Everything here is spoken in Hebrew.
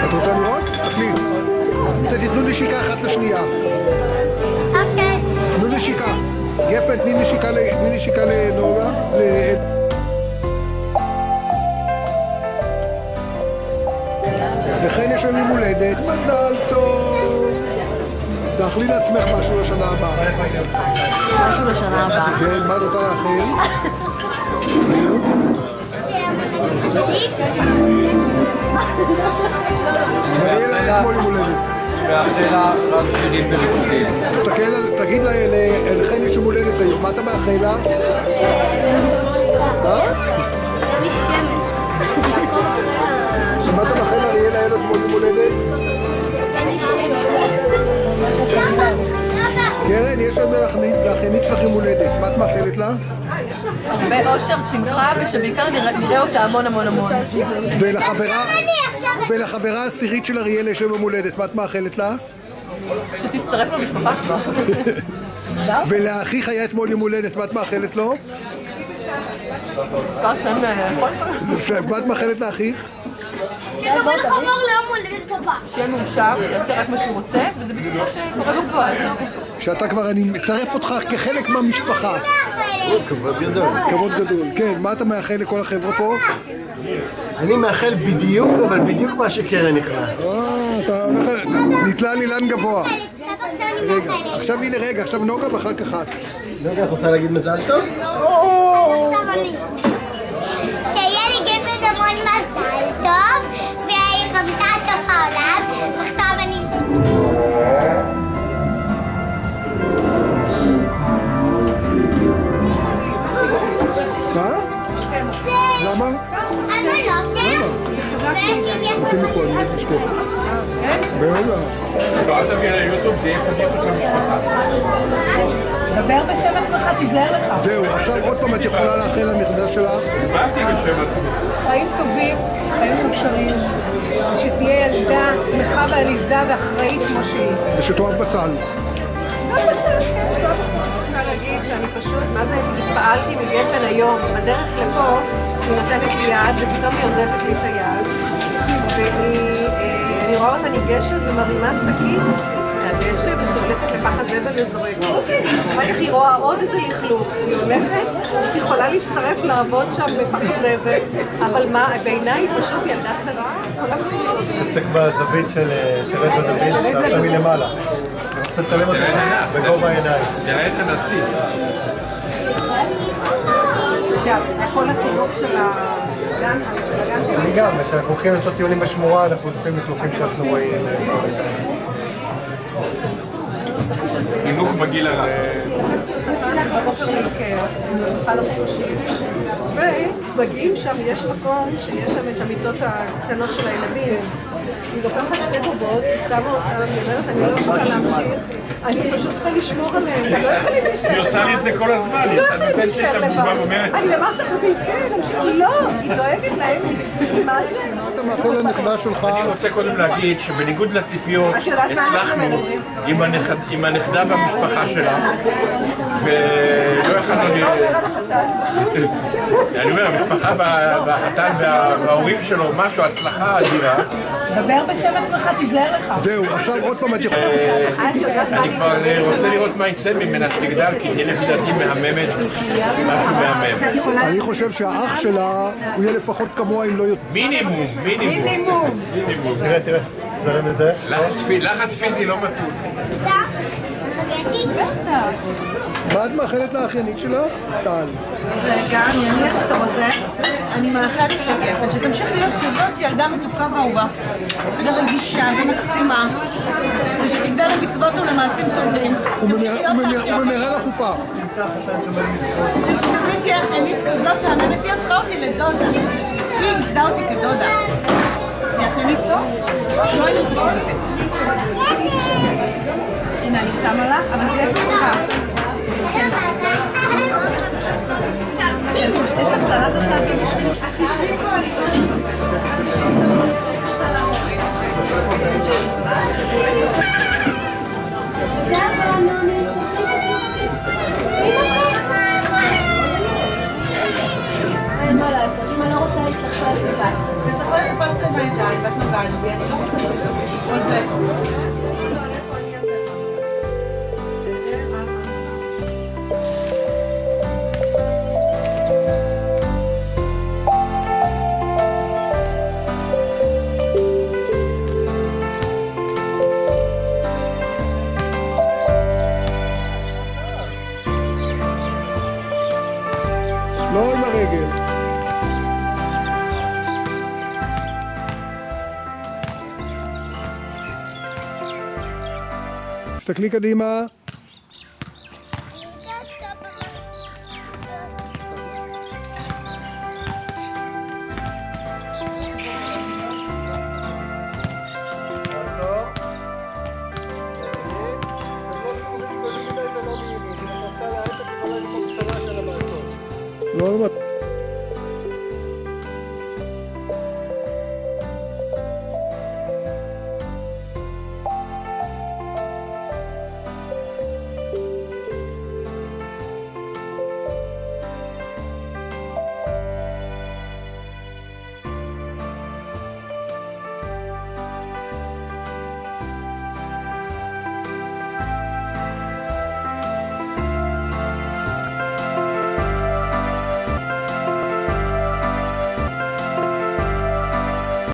את רוצה לראות? תחליט. תתנו נשיקה אחת לשנייה. אוקיי. תנו נשיקה. יפה, תני נשיקה לנוגה. לכן יש לנו יום הולדת, מזל טוב. תאכלי לעצמך משהו לשנה הבאה. משהו לשנה הבאה. כן, מה את רוצה לאכיל? מגיע לה אתמול יום הולדת. מאחלה רב שירים וריקודים. תגיד לכן יש יום הולדת היום, מה אתה מאחל לה? מה אתה מאחל לאריאלה היה לו אתמול יום הולדת? קרן, יש עוד לאחיינית שלך יום הולדת, מה את מאחלת לה? הרבה אושר, שמחה, ושבעיקר נראה אותה המון המון המון. ולחברה העשירית של אריאלה יש יום הולדת, מה את מאחלת לה? שתצטרף למשפחה כבר. ולאחיך היה אתמול יום הולדת, מה את מאחלת לו? עשה שם מה את מאחלת לאחיך? שיקבל חמור ליום הולדת הבא. שיהיה מאושר, שיעשה רק מה שהוא רוצה, וזה בדיוק מה שקורה בפועל. שאתה כבר, אני מצרף אותך כחלק מהמשפחה. כבוד גדול. כבוד גדול. כן, מה אתה מאחל לכל החבר'ה פה? אני מאחל בדיוק, אבל בדיוק מה שקרן נכנע. אתה הולך, נתלה על אילן גבוה. רגע, עכשיו הנה רגע, עכשיו נוגה ואחר כך את. נוגה, את רוצה להגיד מזל טוב? עכשיו אני. שיהיה לי גפן המון מזל טוב, וחמתה עד סוף העולם, ועכשיו אני... מה? למה? אבל לא שם. רוצים מפה, אני הולך לשקוף. ברגע. אל תביא ליוטיוב, זה יהיה פדיחות למשפחה. דבר בשם עצמך, תיזהר לך. זהו, עכשיו עוד פעם את יכולה לאחל לנכדה שלך. באתי בשם עצמי. חיים טובים, חיים מאושרים, שתהיה ילדה שמחה ועליזה ואחראית כמו שהיא. ושתאהב בצל. אני רוצה להגיד שאני פשוט, מה זה, התפעלתי מגפן היום, בדרך לפה, היא נותנת לי יד, ופתאום היא עוזבת לי את היד, ואני רואה אותה ניגשת ומרימה שקית מהדשא, וזורקת לפח הזבל וזורקת. אחר כך היא רואה עוד איזה לכלוך, היא הולכת, היא יכולה להצטרף לעבוד שם בפח הזבל, אבל מה, בעיניי היא פשוט ילדה צרה, יכולה לחלוק. צריך בזווית של, תרד בזווית, תעשה מלמעלה. אני רוצה לצלם אותך בגובה העיניים. תראה את הנשיא. זה כל התינוק של הגן שלנו. אני גם, כשאנחנו הולכים לעשות טיולים בשמורה, אנחנו עושים לכלוכים שאנחנו רואים. חינוך בגיל הרך. ומגיעים שם, יש מקום שיש שם את המיטות הקטנות של הילדים. היא לוקחת שתי בובות, היא שמה אותם, היא אומרת, אני לא יכולה להמשיך, אני פשוט צריכה לשמור עליהם, אני לא יכולה להישאר. היא עושה לי את זה כל הזמן, היא נותנת לי את הבובה ואומרת... אני למדת כן, לא, היא דואגת להם, מה זה? אתה מאחל לנכדה שלך. אני רוצה קודם להגיד שבניגוד לציפיות הצלחנו עם הנכדה והמשפחה שלה ולא יכולנו אני אומר, המשפחה והחתן וההורים שלו, משהו, הצלחה אדירה. דבר בשם עצמך, תיזהר לך. זהו, עכשיו עוד פעם את יכולה. אני כבר רוצה לראות מה יצא ממנה שתגדל, כי תהיה לפי דעתי מהממת, משהו מהמם. אני חושב שהאח שלה, הוא יהיה לפחות כמוה אם לא יותר. מינימום. תראה, זרם את זה. לחץ פיזי לא מתון. מה את מאחלת לאחיינית שלך? טל. רגע, אני אניח את הרוזן. אני מאחלת לגפן שתמשיך להיות כזאת ילדה מתוקה ואהובה ורגישה ומקסימה, ושתגדל למצוות ולמעשים טובים. וממהרה לחופה. שתמיד תהיה אחיינית כזאת מהממת, היא הפכה אותי לדודה. היא הסדה אותי כדודה. היא אחיינית טוב? לא היא מסכימה. הנה, אני שמה לך, אבל זה יהיה קצת. יש לך צלחת להביא בשביל... אז תשבי פה. אז תשבי פה. אין מה לעשות, אם אני לא רוצה להתלחשב בפסטה. אתה יכולה את הפסטה בידיים ואת נוגעת בי, אני לא רוצה לא עם הרגל. תסתכלי קדימה. לא,